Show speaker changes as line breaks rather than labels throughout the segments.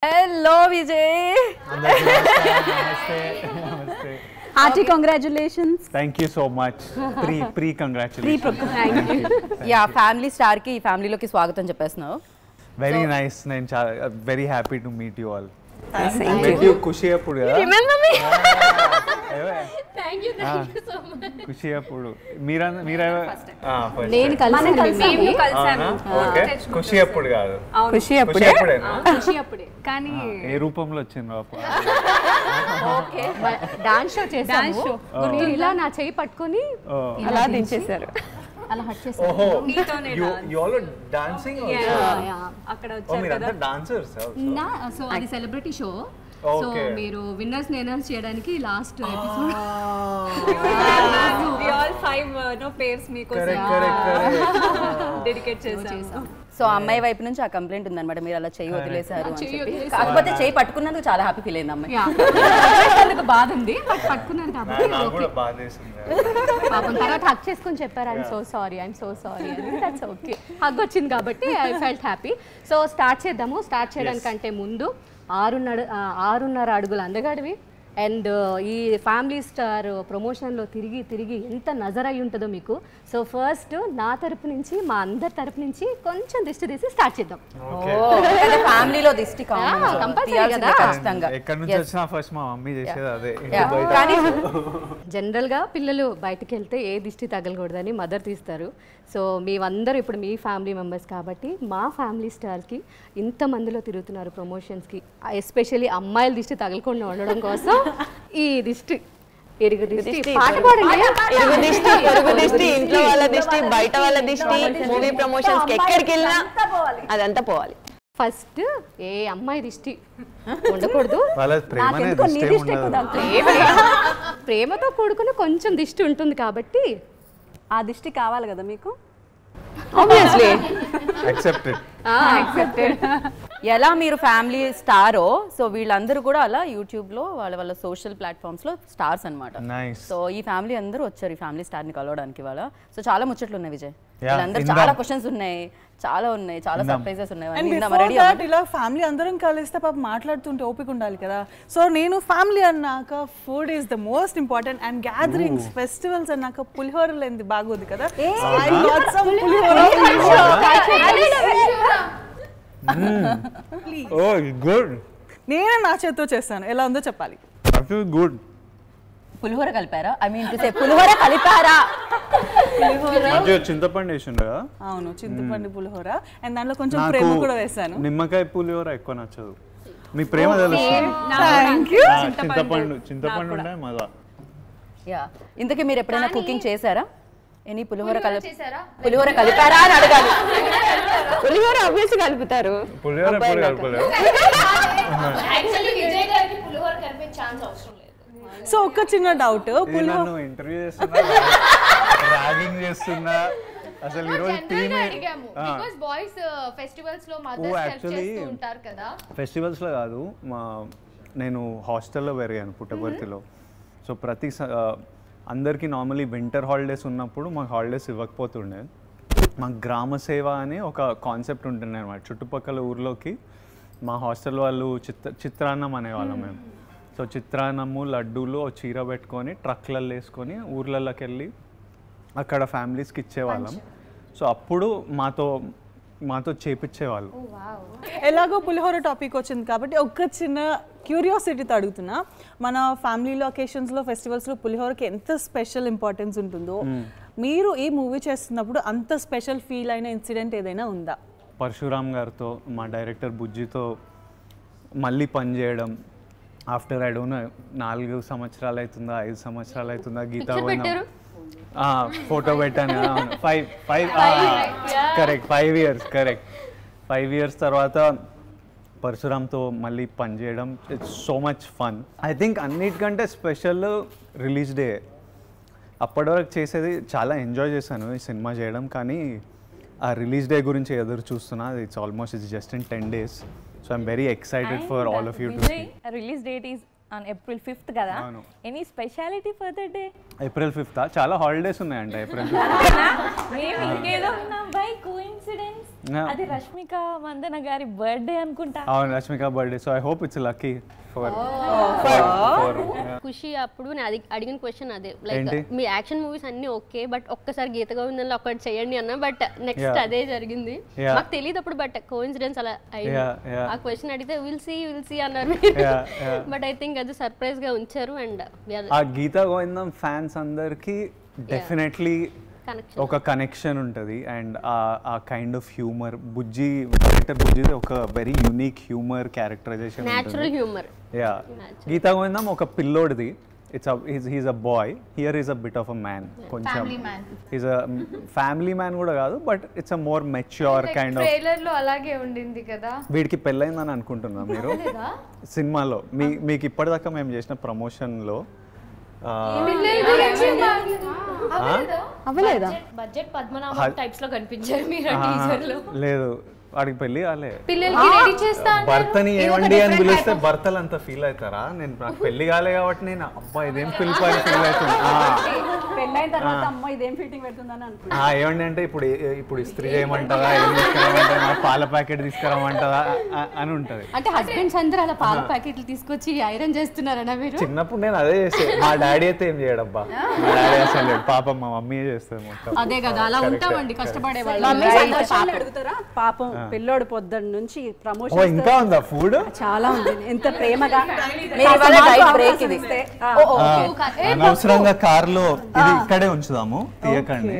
Hello, Vijay.
Namaste.
Hearty congratulations.
Thank you so much. Pre-congratulations.
Thank you.
Yeah, family star ki ee family loki swagatam cheppestunnavu.
Very nice. I'm very happy to meet you all.
Thank
Met you Kushi appudu kada.
Remember me?
Thank you so much.
Kushi appudu. Meera first time.
నేను
కలిసాము.
Okay ఖుషి అప్పుడు కాదు
ఖుషి
ఖుషి అప్పుడేనా
ఖుషి అప్పుడే కానీ
ఏ రూపంలో వచ్చింది అప్పుడు
Okay.
డాన్స్ షో చేసాము మీరు ఇలా నా చేయి పట్టుకొని అలా దించేశారు అలా హట్ చేశారు
ఓహో
నీతోనే
you all are dancing also
అక్కడ
ఓ
వచ్చారు
మీరంతా
కదా
dancers
సో అది సెలబ్రిటీ షో సో
Okay.
మీరు విన్నర్స్ అనౌన్స్ చేయడానికి last episode we all 5 pairs మీకు
correct
డెడికేట్ చేసాము
సో అమ్మాయి వైపు నుంచి ఆ కంప్లైంట్ ఉందన్నమాట మీరు అలా చెయ్యి వదిలేశారు అని చెప్పి కాకపోతే చెయ్యి పట్టుకున్నందుకు చాలా హ్యాపీ ఫీల్ అయింది అమ్మాయి
అందుకు బాధ ఉంది బట్ పట్టుకున్నారు కాబట్టి
నాకు కూడా బాధేసింది
పాపం తర్వాత హక్ చేసుకొని చెప్పారు ఐఎమ్ సో సారీ అని దట్స్ ఓకే హగ్ వచ్చింది కాబట్టి I felt happy so start చేద్దాము స్టార్ట్ చేయడానికంటే ముందు 6.5 అడుగుల అందగాడివి అండ్ ఈ ఫ్యామిలీ స్టార్ ప్రమోషన్లో తిరిగి ఎంత నజర్ అయి ఉంటుందో మీకు సో ఫస్ట్ నా తరపు నుంచి మా అందరి తరపు నుంచి కొంచెం దిష్టి తీసి స్టార్ట్ చేద్దాం
ఫ్యామిలీలో దిష్టి
compulsory కదా.
ఖచ్చితంగా
ఎక్కడి నుంచి వచ్చినా ఫస్ట్ మా మమ్మీ చేసేది అదే
కానీ
జనరల్గా పిల్లలు బయటకు వెళ్తే ఏ దిష్టి తగలకూడదని మదర్ తీస్తారు సో మేమందరూ ఇప్పుడు మీ ఫ్యామిలీ మెంబర్స్ కాబట్టి మా ఫ్యామిలీ స్టార్కి ఇంతమందిలో తిరుగుతున్నారు ప్రమోషన్స్కి ఎస్పెషల్లీ అమ్మాయిల దిష్టి తగలకుండా ఉండడం కోసం ఈ దిష్టి ఎరుగు దిష్టి పాట పాడండి
ఇరుగు దిష్టి ఇంట్లో వాళ్ళ దిష్టి బయట వాళ్ళ దిష్టి మూవీ ప్రమోషన్స్ కి ఎక్కడికి వెళ్ళినా అదంతా పోవాలి
ఫస్ట్ ఏ అమ్మాయి దిష్టి ఉండకూడదు
వాళ్ళ ప్రేమనే
నాకెందుకో నీ
దిష్టి
దిష్టి ఎక్కువ
ఉండదు.
తగులుతుంది. ప్రేమతో కూడుకుని కొంచెం దిష్టి ఉంటుంది కాబట్టి
ఆ దిష్టి కావాలి కదా మీకు
ఆబ్వియస్లీ
Accepted.
ఎలా మీరు ఫ్యామిలీ స్టారో సో వీళ్ళందరూ కూడా అలా యూట్యూబ్లో వాళ్ళ సోషల్ ప్లాట్ఫామ్స్లో స్టార్స్ అన్నమాట
Nice.
సో ఈ ఫ్యామిలీ అందరూ వచ్చారు ఈ ఫ్యామిలీ స్టార్ని కలవడానికి వాళ్ళ సో చాలా ముచ్చట్లు ఉన్నాయి విజయ్
Yeah,
వీళ్ళందరూ
ఇందా.
చాలా క్వశ్చన్స్ ఉన్నాయి చాలా సర్ప్రైజెస్ ఉన్నాయి
అండ్
అన్నీ ఇందాం,
బిఫోర్
ready
దట్
అవ్వండి.
ఇలా ఫ్యామిలీ అందరం కలిస్తే పాప మాట్లాడుతుంటే ఓపిక ఉండాలి కదా సో నేను ఫ్యామిలీ అన్నాక food is the most important and gatherings festivals అన్నాక పులిహోర లేనిది బాగోదు కదా I got some pulihora
Oh, good.
నేనే నా చేత్తో చేస్తాను ఎలా ఉందో చెప్పాలి
Actually good.
పులిహోర కలిపారా ఐ మీన్ టు సే పులిహోర కలిపారా
మంచిగా చింతపండు వేసిండు కదా
అవును చింతపండు పులిహోర అండ్ దాంట్లో కొంచెం ప్రేమ కూడా వేసాను
నిమ్మకాయ పులిహోర ఎక్కువ నచ్చదు మీ ప్రేమ తెలుస్తుంది
థ్యాంక్ యూ
చింతపండు ఉంటే మజా
యా ఇంతకీ మీరు ఎప్పుడైనా కుకింగ్ చేశారా ఎనీ పులిహోర కలిపారా అని అడగాలి
పులిహోర ఆబ్వియస్ కలుపుతారు
పులిహోర ఎప్పుడు కలపలేదు
యాక్చువల్లీ విజయ్ గారికి పులిహోర కలిపే ఛాన్స్ అవసరం లేదు
సో ఒక చిన్న డౌట్ పులిహోర
నన్ను ఇంటర్వ్యూ చేస్తున్నా ర్యాగింగ్ చేస్తున్నా అసలు ఈరోజు టీమ్
అడిగాము బికాజ్ బాయ్స్ ఫెస్టివల్స్ లో మదర్స్ హెల్ప్ చేస్తూ ఉంటారు కదా
ఫెస్టివల్స్లో కాదు నేను హాస్టల్లో పెరిగాను పుట్టపర్తిలో సో అందరికీ నార్మలీ వింటర్ హాలిడేస్ ఉన్నప్పుడు మాకు హాలిడేస్ ఇవ్వకపోతుండే మాకు గ్రామ సేవ అని ఒక కాన్సెప్ట్ ఉంటుండే అనమాట చుట్టుపక్కల ఊర్లోకి మా హాస్టల్ వాళ్ళు చిత్రాన్నం అనేవాళ్ళం మేము సో చిత్రాన్నము లడ్డూలు చీర పెట్టుకొని ట్రక్లలో వేసుకొని ఊర్లలోకి వెళ్ళి అక్కడ ఫ్యామిలీస్కి ఇచ్చేవాళ్ళం సో అప్పుడు మాతో చేపించేవాళ్ళు
ఎలాగో పులిహోర టాపిక్ వచ్చింది కాబట్టి ఒక చిన్న క్యూరియాసిటీతో అడుగుతున్నా మన ఫ్యామిలీలో అకేషన్స్లో ఫెస్టివల్స్లో పులిహోరకి ఎంత స్పెషల్ ఇంపార్టెన్స్ ఉంటుందో మీరు ఈ మూవీ చేస్తున్నప్పుడు అంత స్పెషల్ ఫీల్ అయిన ఇన్సిడెంట్ ఏదైనా ఉందా
పరశురామ్ గారితో మా డైరెక్టర్ బుజ్జితో మళ్ళీ పనిచేయడం ఆఫ్టర్ ఐ డోంట్ నో 4 సంవత్సరాలు అవుతుందా 5 సంవత్సరాలు అవుతుందా గీతా ఫోటో పెట్టాను కరెక్ట్ 5 ఇయర్స్ కరెక్ట్ 5 ఇయర్స్ తర్వాత పరశురామ్తో మళ్ళీ పనిచేయడం it's so much fun I think అన్నిటికంటే స్పెషల్ రిలీజ్ డే అప్పటి వరకు చేసేది చాలా ఎంజాయ్ చేశాను ఈ సినిమా చేయడం కానీ ఆ రిలీజ్ డే గురించి ఎదురు చూస్తున్నా it's just in 10 days so I'm very excited for all of you to see
release date is on April 5th కదా any speciality for the day
April 5th చాలా హాలిడేస్ ఉన్నాయంట April 5th
మేము ఇంకేదో ఉన్నాం by coincidence
అది రష్మిక మందన గారి birthday అనుకుంటా.
అవును, Rashmika birthday. So I hope it's lucky for
Khushi. అప్పుడు నేను అడిగిన క్వశ్చన్ అదే, లైక్ మీ యాక్షన్ మూవీస్ అన్ని ఓకే, బట్ ఒక్కసారి గీత గోవిందంలో ఒకటి చేయండి అన్న, బట్ నెక్స్ట్ అదే జరిగింది. మాకు తెలియదు అప్పుడు, బట్ కోఇన్సిడెన్స్ అలా అయింది. ఆ క్వశ్చన్ అడిగితే విల్ సీ అన్నారు, బట్ ఐ థింక్ అది సర్ప్రైజ్ గా ఉంచారు. అండ్
ఆ గీత గోవిందం ఫ్యాన్స్ అందరికి డెఫినెట్లీ ఒక కనెక్షన్ ఉంటుంది. అండ్ ఆ కైండ్ ఆఫ్ హ్యూమర్, డైరెక్టర్ బుజ్జిది ఒక very unique humour characterisation,
natural humour.
Yeah, Geetha Govindam ఒక పిల్లోడిది. he's a boy, here is a bit of a man, కొంచెం he's a family man కూడా కాదు, but it's a more mature kind of.
Trailer లో అలాగే ఉండింది కదా.
వీడికి పెళ్ళైందని అనుకుంటున్నా మీరు సినిమాలో. మీకు ఇప్పటిదాకా మేము చేసిన ప్రమోషన్ లో
బడ్జెట్ పద్మనాభం టైప్స్ లో కనిపించారు మీరు టీజర్ లో.
లేదు, వాడికి పెళ్లి కాలే.
పిల్లలకి రెడీ చేస్తా
భర్తని ఏమండి అని పిలిస్తే భర్తలు అంత ఫీల్ అవుతారా? నాకు పెళ్లి కాలే కాబట్టి నేను అబ్బా ఇదేం పిలుపు అని ఫీల్ అవుతుంది.
పెళ్ళైన తర్వాత అమ్మ ఇదేం ఫిట్టింగ్ పెడుతుందని అనుకుంటా.
ఏమండి అంటే ఇప్పుడు ఇస్త్రీ చేయమంటారా, ఏం తీసుకురామంటారా, పాల ప్యాకెట్ తీసుకురామంటారా అని ఉంటది.
అంటే హస్బెండ్స్ అందరూ అలా పాల ప్యాకెట్లు తీసుకొచ్చి ఐరన్ చేస్తున్నారనా మీరు?
చిన్నప్పుడు నేను అదే చేస్తాను. మా డాడీ అయితే ఏం చేయడబ్బా, మా డాడీ అసలు పాపం మా మమ్మీ చేస్తుంది మొత్తం.
అదే కదా, అలా ఉంటామండి కష్టపడే వాళ్ళు.
అడుగుతారా పాపం పిల్లోడు పొద్దున్న నుంచి ప్రమోషన్.
ఇంకా ఉందా ఫుడ్?
చాలా ఉంది, ఎంత ప్రేమగా.
అనవసరంగా కార్లో ఇది ఇక్కడే ఉంచుదాము, తీయకండి.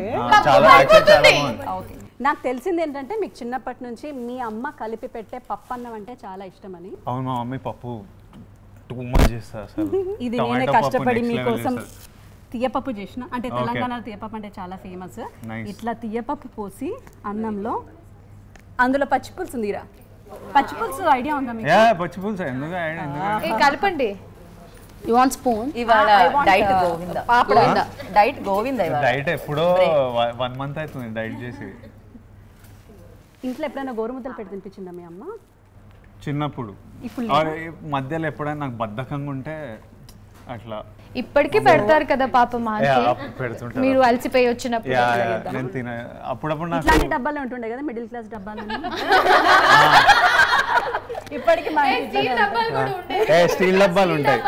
చాలా బాగుంది.
నాకు తెలిసింది ఏంటంటే మీకు చిన్నప్పటి నుంచి మీ అమ్మ కలిపి పెట్టే పప్పు అన్నం అంటే చాలా ఇష్టం అని.
అవును, మా మమ్మీ పప్పు టూ మచ్ చేస్తారు అసలు.
ఇది నేనే కష్టపడి మీకోసం తీయపప్పు చేసిన. అంటే తెలంగాణలో తీయపప్పు అంటే చాలా ఫేమస్. ఇట్లా తీయపప్పు పోసి అన్నంలో అందులో పచ్చిపులుసు ఉందిరా. పచ్చిపులుసు ఐడియా ఉందా మీకు?
పచ్చిపులుసు ఎందుకు
కలపండి.
You want spoon?
ఇవాళ డైట్ గోవింద. పాపడ డైట్ గోవింద.
డైట్ ఎప్పుడో 1 month అవుతుంది డైట్ చేసి.
ఇంట్లో ఎప్పుడైనా గోరుముద్దలు పెట్టి తినిపించిందా మీ అమ్మ?
చిన్నప్పుడు. మధ్యలో ఎప్పుడైనా నాకు బద్ధకంగా ఉంటే అట్లా.
ఇప్పటికీ పెడతారు కదా పాపం,
పెడుతుంటారు
మీరు అలసిపోయి వచ్చినప్పుడు.
నేను తిన అప్పుడప్పుడు నాకు
ఇట్లాంటి డబ్బాలే ఉంటుండే కదా, మిడిల్ క్లాస్ డబ్బాలు. ఇప్పటికి
స్టీల్ డబ్బాలు ఉంటాయి,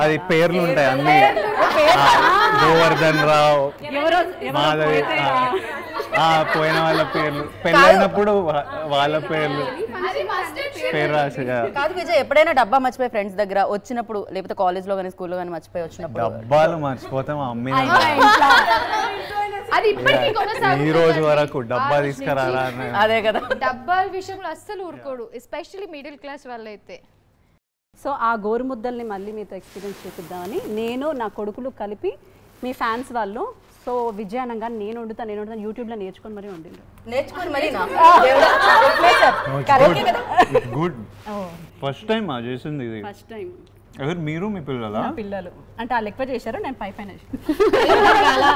అది పేర్లు ఉంటాయి అన్ని. గోవర్ధన్ రావు, మాధవి, పోయిన వాళ్ళ పేర్లు, పెళ్ళైనప్పుడు వాళ్ళ పేర్లు రాసి.
కాదు విజయ్, ఎప్పుడైనా డబ్బా మర్చిపోయి ఫ్రెండ్స్ దగ్గర వచ్చినప్పుడు, లేకపోతే కాలేజ్ లో కానీ స్కూల్లో కానీ మర్చిపోయి వచ్చినప్పుడు?
డబ్బాలు మర్చిపోతే మా అమ్మ
అది ఇప్పటికీ కొనసాగుతుంది.
ఈ రోజు వరకు డబ్బా తీసుకురారా.
అదే కదా,
డబ్బాల విషయంలో అస్సలు ఊరుకోడు, ఎస్పెషల్లీ మిడిల్ క్లాస్ వాళ్ళైతే.
సో ఆ గోరుముద్దల్ని మళ్ళీ మీతో ఎక్స్పీరియన్స్ చేపిద్దామని నేను నా కొడుకులు కలిపి మీ ఫ్యాన్స్ వాళ్ళు. సో విజయానంగా నేను వండుతాను యూట్యూబ్లో నేర్చుకొని మరీ వండిండు.
నేర్చుకొని మరి
గుడ్. ఫస్ట్ టైం చేసింది ఇది.
First time.
ఎవరు మీరు? మీ పిల్లలా?
పిల్లలు అంటే వాళ్ళు ఎక్కువ చేశారు, నేను పై పైన.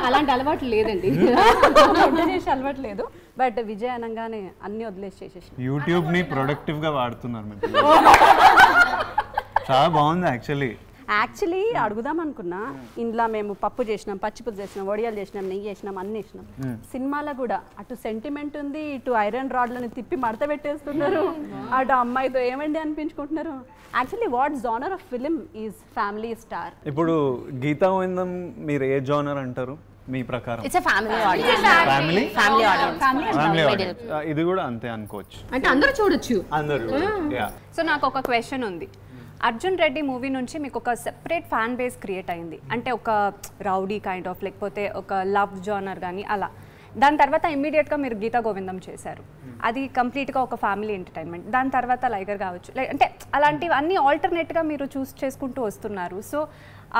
అలాంటి అలవాటు లేదండి,
వంట చేసే అలవాటు లేదు. బట్ విజయ్ అనగానే అన్ని వదిలేసి చేసేసి
యూట్యూబ్ ని ప్రొడక్టివ్ గా వాడుతున్నారు మీ పిల్లలు. చాలా బాగుంది యాక్చువల్లీ
అడుగుదాం అనుకున్నా. ఇంట్లో మేము పప్పు చేసినాం, పచ్చిపులుసు చేసినాం, వడియాలు చేసినాం, నెయ్యి చేసినాం, అన్ని చేసినాం. సినిమాలో కూడా అటు సెంటిమెంట్ ఉంది, ఇటు ఐరన్ రాడ్లను తిప్పి మడత పెట్టేస్తున్నారు, అటు అమ్మాయితో ఏమండి అనిపించుకుంటున్నారు. Actually what genre of film is Family Star?
ఇప్పుడు గీతా గోవిందం మీరు ఏ జోనర్ అంటారు మీ ప్రకారం?
It's a family audience. Family audience.
ఇది కూడా అంతే అనుకోవచ్చు,
అంటే అందరూ చూడొచ్చు.
అందరూ.
సో నాకు ఒక క్వశ్చన్ ఉంది. అర్జున్ రెడ్డి మూవీ నుంచి మీకు ఒక సెపరేట్ ఫ్యాన్ బేస్ క్రియేట్ అయింది, అంటే ఒక రౌడీ కైండ్ ఆఫ్, లేకపోతే ఒక లవ్ జోనర్ కానీ అలా. దాని తర్వాత ఇమ్మీడియట్గా మీరు గీతా గోవిందం చేశారు, అది కంప్లీట్గా ఒక ఫ్యామిలీ ఎంటర్టైన్మెంట్. దాని తర్వాత లైగర్ కావచ్చు, అంటే అలాంటివి అన్నీ ఆల్టర్నేట్గా మీరు చూస్ చేసుకుంటూ వస్తున్నారు. సో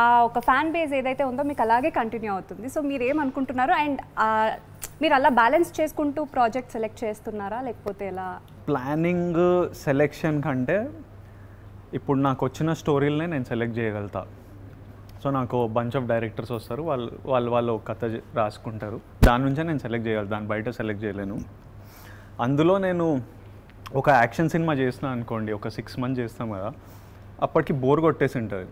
ఆ ఒక ఫ్యాన్ బేస్ ఏదైతే ఉందో మీకు అలాగే కంటిన్యూ అవుతుంది. సో మీరు ఏమనుకుంటున్నారు? అండ్ మీరు అలా బ్యాలెన్స్ చేసుకుంటూ ప్రాజెక్ట్ సెలెక్ట్ చేస్తున్నారా, లేకపోతే ఎలా?
ప్లానింగ్ సెలెక్షన్ కంటే ఇప్పుడు నాకు వచ్చిన స్టోరీలనే నేను సెలెక్ట్ చేయగలుగుతా. సో నాకు బంచ్ ఆఫ్ డైరెక్టర్స్ వస్తారు, వాళ్ళు కథ రాసుకుంటారు, దాని నుంచే నేను సెలెక్ట్ చేయగలను, దాని బయట సెలెక్ట్ చేయలేను. అందులో నేను ఒక యాక్షన్ సినిమా చేసిన అనుకోండి, ఒక 6 months చేస్తాం కదా, అప్పటికి బోర్ కొట్టేసి ఉంటుంది.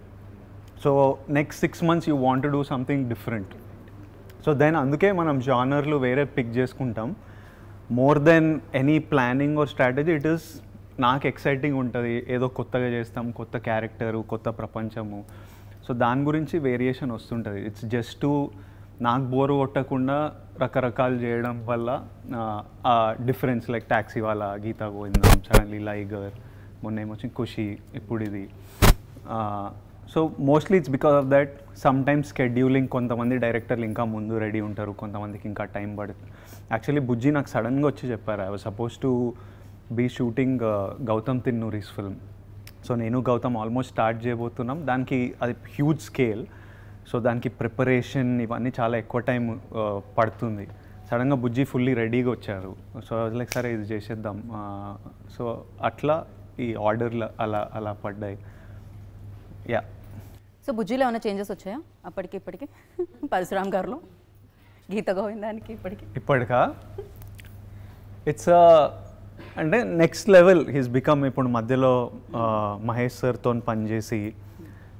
So next 6 months you want to do something different. So then అందుకే మనం జానర్లు వేరే పిక్ చేసుకుంటాం. More than any planning or strategy it is నాకు ఎక్సైటింగ్ ఉంటుంది, ఏదో కొత్తగా చేస్తాం, కొత్త క్యారెక్టరు, కొత్త ప్రపంచము. సో దాని గురించి వేరియేషన్ వస్తుంటుంది. ఇట్స్ జస్ట్ టు నాకు బోరు కొట్టకుండా రకరకాలు చేయడం వల్ల ఆ డిఫరెన్స్ లైక్ టాక్సీ వాళ్ళ, గీతా గోవిందం, సడన్లీ లైగర్, మొన్న ఏమొచ్చింది ఖుషి, ఇప్పుడు ఇది. So mostly it's because of that. Some times scheduling, కొంతమంది డైరెక్టర్లు ఇంకా ముందు రెడీ ఉంటారు, కొంతమందికి ఇంకా టైం పడుతుంది. యాక్చువల్లీ బుజ్జి నాకు సడన్గా వచ్చి చెప్పారు, I was suppose to be shooting Gautam Tinnanuri's film. So నేను గౌతమ్ ఆల్మోస్ట్ స్టార్ట్ చేయబోతున్నాం. దానికి అది హ్యూజ్ స్కేల్, సో దానికి ప్రిపరేషన్ ఇవన్నీ చాలా ఎక్కువ టైం పడుతుంది. సడన్గా బుజ్జి ఫుల్లీ రెడీగా వచ్చారు. సో లైక్ సరే ఇది చేసేద్దాం. సో అట్లా ఈ ఆర్డర్లు అలా అలా పడ్డాయి. యా.
సో బుజ్జిలో ఏమైనా చేంజెస్ వచ్చాయా అప్పటికి ఇప్పటికి? పరశురామ్ గారిలో, గీత గోవిందానికి
ఇప్పటికా ఇట్స్ అంటే నెక్స్ట్ లెవెల్ హీస్ బికమ్. ఇప్పుడు మధ్యలో మహేష్ సార్తో పనిచేసి,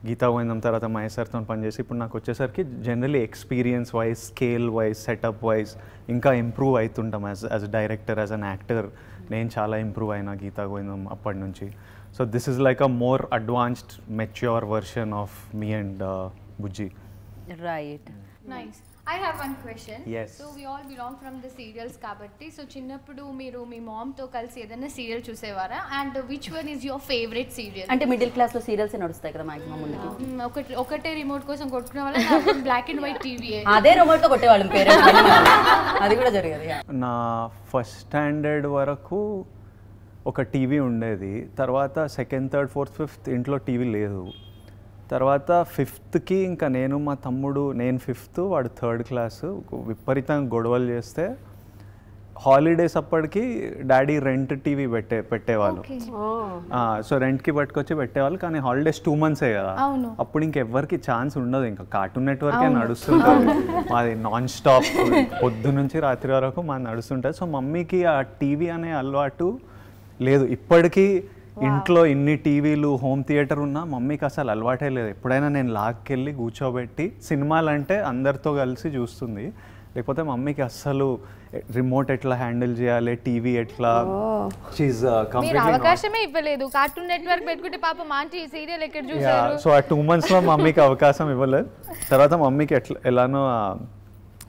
గీతా గోవిందం తర్వాత మహేష్ సార్తో పనిచేసి, ఇప్పుడు నాకు వచ్చేసరికి generally experience wise, scale wise, setup wise ఇంకా ఇంప్రూవ్ అవుతుంటాం. As director, as an actor నేను చాలా ఇంప్రూవ్ అయినా గీతా గోవిందం అప్పటి నుంచి. So this is like a more advanced, mature version of me and Bujji.
Right.
Nice. I have one question.
Yes.
So we all belong from the serials kabatti. So చిన్నప్పుడు మీరు మీ ma'am తో కలిసి ఏదైనా serial చూసేవారా? And which one is your favorite serial?
అంటే middle class లో serials నడుస్తాయి కదా మాక్సిమం ముందుకి.
ఒకటే రిమోట్ కోసం కొట్టుకునే వాళ్ళ బ్లాక్ అండ్ వైట్ టీవీ.
అదే రిమోట్ తో కొట్టేవాళ్ళం పేరెంట్స్. అది కూడా జరిగేది.
నా ఫస్ట్ స్టాండర్డ్ వరకు ఒక టీవీ ఉండేది. తర్వాత సెకండ్, థర్డ్, ఫోర్త్, ఫిఫ్త్ ఇంట్లో టీవీ లేదు. తర్వాత ఫిఫ్త్కి ఇంకా నేను మా తమ్ముడు, నేను ఫిఫ్త్ వాడు థర్డ్ క్లాసు, విపరీతంగా గొడవలు చేస్తే హాలిడేస్ అప్పటికి డాడీ రెంట్ టీవీ పెట్టేవాళ్ళు. సో రెంట్కి పట్టుకొచ్చి పెట్టేవాళ్ళు. కానీ హాలిడేస్ 2 months కదా, అప్పుడు ఇంకెవ్వరికి ఛాన్స్ ఉండదు. ఇంకా కార్టూన్ నెట్వర్కే నడుస్తుంటుంది మాది నాన్ స్టాప్, పొద్దు నుంచి రాత్రి వరకు మాది నడుస్తుంటుంది. సో మమ్మీకి ఆ టీవీ అనే అలవాటు లేదు. ఇప్పటికీ ఇంట్లో ఇన్ని టీవీలు, హోమ్ థియేటర్ ఉన్నా మమ్మీకి అసలు అలవాటే లేదు. ఎప్పుడైనా నేను లాక్కెళ్ళి కూర్చోబెట్టి సినిమాలు అంటే అందరితో కలిసి చూస్తుంది. లేకపోతే మమ్మీకి అస్సలు రిమోట్ ఎట్లా హ్యాండిల్ చేయాలి, టీవీ ఎట్లా,
అవకాశమే ఇవ్వలేదు. కార్టూన్ నెట్వర్క్ పెట్టుకుంటే పాప మాంటి సీరియల్ ఎక్కడ చూసారు.
సో ఆ 2 months లో మమ్మీకి అవకాశం ఇవ్వలేదు. తర్వాత మమ్మీకి ఎలానో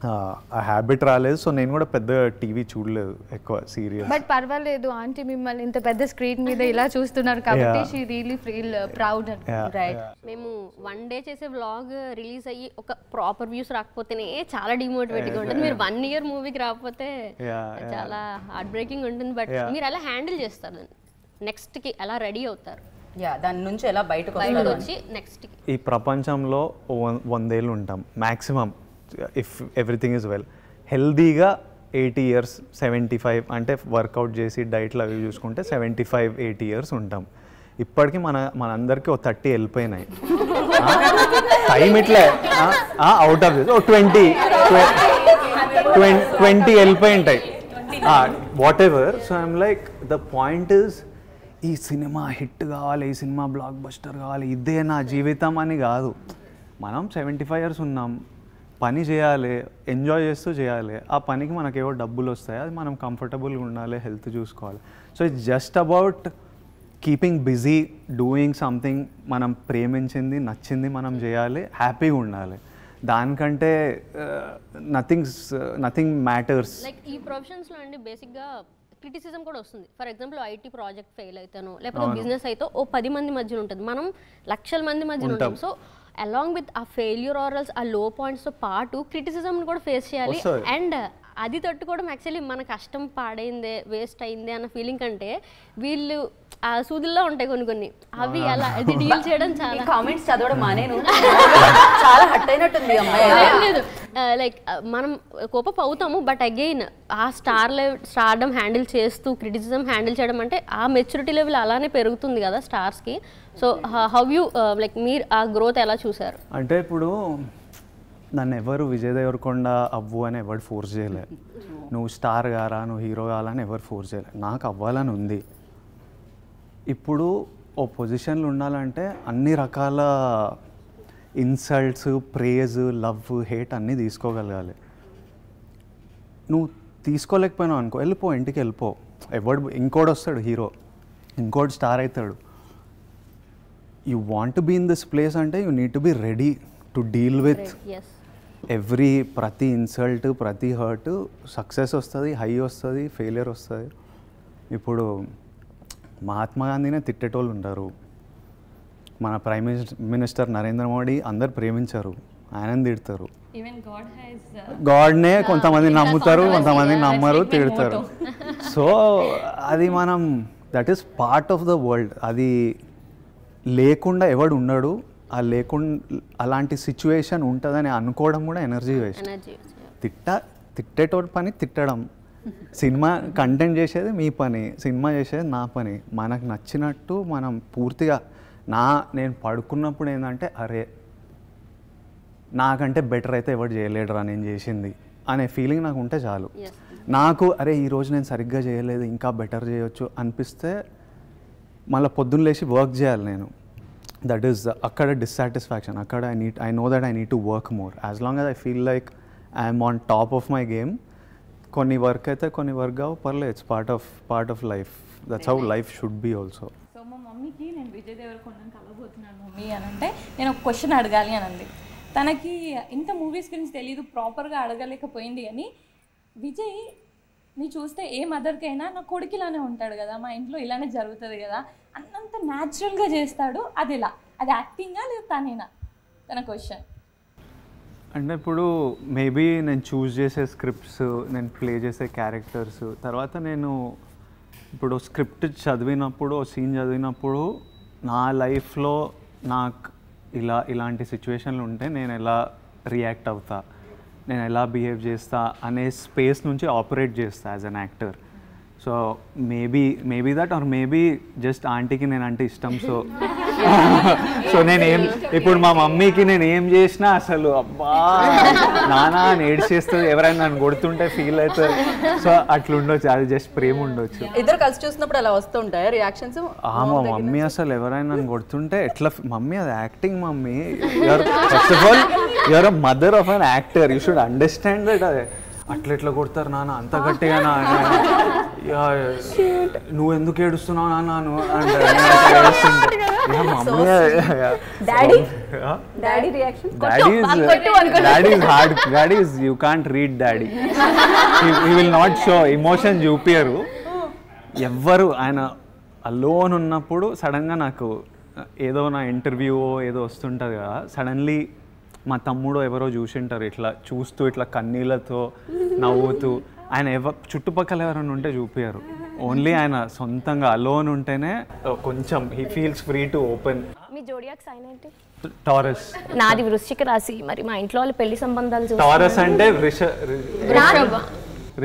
ఆ హ్యాబిట్ రాలేదు. సో నేను కూడా పెద్ద టీవీ చూడలేదు ఎక్కువ సీరియల్.
బట్ పర్వాలేదు, ఆంటీ మిమ్మల్ని ఇంత పెద్ద స్క్రీన్ మీద ఇలా చూస్తున్నారు కాబట్టి she really feel proud.
Right. మేము 1 day చేసే వ్లాగ్ రిలీజ్ అయ్యి ఒక ప్రాపర్ వ్యూస్ రాకపోతేనే చాలా డిమోటివేటింగ్ ఉంటుంది. మీరు 1 year మూవీకి రాకపోతే చాలా హార్ట్ బ్రేకింగ్ ఉంటుంది. బట్ మీరు ఎలా హ్యాండిల్ చేస్తారు, నెక్స్ట్ కి ఎలా రెడీ అవుతారు,
దాని నుంచి ఎలా బయటకు
వచ్చి నెక్స్ట్ కి?
ఈ ప్రపంచంలో 100 ఏళ్ళు ఉంటాం maximum, if everything is well. హెల్దీగా 80 years, 75 అంటే వర్కౌట్ చేసి డైట్లు అవి చూసుకుంటే 75-80 years ఉంటాం. ఇప్పటికీ మనందరికీ 30 వెళ్ళిపోయినాయి. టైం ఇట్లే అవుట్ ఆఫ్ 20 వెళ్ళిపోయి ఉంటాయి, what ever. So I'm like the point is, ఈ సినిమా హిట్ కావాలి, ఈ సినిమా బ్లాక్ బస్టర్ కావాలి, ఇదే నా జీవితం అని కాదు. మనం 75 years ఉన్నాం, పని చేయాలి, ఎంజాయ్ చేస్తూ చేయాలి. ఆ పనికి మనకేవో డబ్బులు వస్తాయి, అది మనం కంఫర్టబుల్గా ఉండాలి, హెల్త్ చూసుకోవాలి. So it's just about keeping busy, doing something మనం ప్రేమించింది, నచ్చింది మనం చేయాలి, హ్యాపీగా ఉండాలి. దానికంటే నథింగ్ మ్యాటర్స్.
లైక్ ఈ ప్రొఫెషన్స్లో అండి బేసిక్గా క్రిటిసిజం కూడా వస్తుంది. For example IT project fail అవుతాను, లేకపోతే బిజినెస్ అయితే 10 మంది మధ్యన ఉంటుంది, మనం లక్షల మంది మధ్యన ఉంటాం. సో అలాంగ్ విత్ ఆ ఫెయిల్యూర్ ఆర్ఎల్స్ ఆ లో పాయింట్స్తో పాటు క్రిటిసిజంని కూడా ఫేస్ చేయాలి. అండ్ అది తట్టుకోవడం యాక్చువల్లీ మన కష్టం పాడైందే, వేస్ట్ అయిందే అన్న ఫీలింగ్ కంటే వీళ్ళు ఆ సూదుల్లో ఉంటాయి కొన్ని అవి అలా అది డీల్ చేయడం చాలా.
కామెంట్స్ చదవడం మానేను, చాలా హట్ అయినట్టుంది అమ్మాయి.
లైక్ మనం కోపం అవుతాము, బట్ అగైన్ ఆ స్టార్డమ్ హ్యాండిల్ చేస్తూ క్రిటిసిజం హ్యాండిల్ చేయడం అంటే ఆ మెచ్యూరిటీ లెవెల్ అలానే పెరుగుతుంది కదా స్టార్స్కి. సో హౌ యూ లైక్ మీరు ఆ గ్రోత్ ఎలా చూసారు?
అంటే ఇప్పుడు నన్ను ఎవరు విజయ్ దేవరకొండ అవ్వు అని ఎవరు ఫోర్స్ చేయలే, నువ్వు స్టార్ కారా, నువ్వు హీరో కావాలని ఎవరు ఫోర్స్ చేయలే. నాకు అవ్వాలని ఉంది. ఇప్పుడు ఓ పొజిషన్లో ఉండాలంటే అన్ని రకాల ఇన్సల్ట్స్, ప్రేజ్, లవ్, హేట్ అన్నీ తీసుకోగలగాలి. నువ్వు తీసుకోలేకపోయినావు అనుకో, వెళ్ళిపో, ఇంటికి వెళ్ళిపో. ఇంకోటి వస్తాడు హీరో, ఇంకోటి స్టార్ అవుతాడు. You want to be in this place అంటే you need to be ready to deal with ప్రతి ఇన్సల్ట్, ప్రతి హర్ట్. సక్సెస్ వస్తుంది, హై వస్తుంది, ఫెయిలియర్ వస్తుంది. ఇప్పుడు మహాత్మా గాంధీనే తిట్టేటోళ్ళు ఉంటారు, మన ప్రైమ్ మినిస్టర్ నరేంద్ర మోడీ అందరు ప్రేమించారు, ఆయనని తిడతారు. గాడ్నే కొంతమంది నమ్ముతారు, కొంతమంది నమ్మరు, తిడతారు. సో అది మనం that is part of the world. అది లేకుండా ఎవడు ఉండడు. అలాంటి సిచ్యువేషన్ ఉంటుందని అనుకోవడం కూడా ఎనర్జీ వేస్ట్. తిట్టేటోడి పని తిట్టడం, సినిమా కంటెంట్ చేసేది మీ పని, సినిమా చేసేది నా పని. మనకు నచ్చినట్టు మనం పూర్తిగా నేను పడుకున్నప్పుడు ఏంటంటే అరే నాకంటే బెటర్ అయితే ఎవరు చేయలేడురా నేను చేసింది అనే ఫీలింగ్ నాకు ఉంటే చాలు. నాకు అరే ఈరోజు నేను సరిగ్గా చేయలేదు, ఇంకా బెటర్ చేయొచ్చు అనిపిస్తే మళ్ళీ పొద్దున్న లేచి వర్క్ చేయాలి నేను. దట్ ఈస్ అక్కడ డిస్సాటిస్ఫాక్షన్. అక్కడ I know that I need to work more. As long as I feel like I'm on top of my game. కొన్ని వర్క్ అయితే కొన్ని వర్క్ కావు, పర్లేదు, it's part of life. That's how life should be also.
So మా మమ్మీకి నేను Vijay దేవరకొండని కలవబోతున్నాను mummy అని అంటే నేను ఒక క్వశ్చన్ అడగాలి అని అంది. తనకి ఇంత మూవీస్ గురించి తెలియదు, ప్రాపర్గా అడగలేకపోయింది. అని విజయ్ నీ చూస్తే ఏ మదర్కైనా నా కొడుకు ఇలానే ఉంటాడు కదా, మా ఇంట్లో ఇలానే జరుగుతుంది కదా, అన్నంత న్యాచురల్గా చేస్తాడు. అది ఎలా? అది యాక్టింగా లేదా తనేనా? తన క్వశ్చన్.
అంటే ఇప్పుడు మేబీ నేను చూస్ చేసే స్క్రిప్ట్స్, నేను ప్లే చేసే క్యారెక్టర్స్, తర్వాత నేను ఇప్పుడు స్క్రిప్ట్ చదివినప్పుడు, సీన్ చదివినప్పుడు నా లైఫ్లో నాకు ఇలాంటి సిచ్యువేషన్లు ఉంటే నేను ఎలా రియాక్ట్ అవుతా, నేను ఎలా బిహేవ్ చేస్తా అనే స్పేస్ నుంచి ఆపరేట్ చేస్తా as an actor. So maybe that or maybe just ఆంటీకి నేను అంటే ఇష్టం. సో ఇప్పుడు మా మమ్మీకి నేను ఏం చేసినా అసలు అబ్బా నానా ఏడ్చేస్తుంది, చేస్తుంది, ఎవరైనా నన్ను కొడుతుంటే ఫీల్ అవుతుంది. సో అట్లా ఉండొచ్చు, అది జస్ట్ ప్రేమ ఉండొచ్చు.
ఇద్దరు కలిసి చూసినప్పుడు అలా వస్తుంటాయి రియాక్షన్స్.
మా మమ్మీ అసలు ఎవరైనా నన్ను కొడుతుంటే ఎట్లా, మమ్మీ అది acting mummy, first of all you're a mother of an actor, you should understand that. అదే అట్లా కొడతారు నాన్న అంత గట్టిగా, నువ్వు ఎందుకు ఏడుస్తున్నావు నాన్న daddy you can't read daddy, he will not show emotion చూపియరు ఎవ్వరు. ఆయన అలోన్ ఉన్నప్పుడు సడన్గా నాకు ఏదో నా ఇంటర్వ్యూ ఏదో వస్తుంటుంది కదా, సడన్లీ మా తమ్ముడు ఎవరో చూసింటారు, ఇట్లా చూస్తూ ఇట్లా కన్నీళ్ళతో నవ్వుతూ. ఆయన చుట్టుపక్కల ఎవరైనా ఉంటే చూపించారు, ఓన్లీ ఆయన సొంతంగా అలోన్ ఉంటేనే కొంచెం he feels free to open.
మీ జోడియాక్ సైన్ ఏంటి?
టారస్.
నాది వృశ్చిక రాశి. మరి మా ఇంట్లో వాళ్ళు పెళ్లి సంబంధాలు
టారస్ అంటే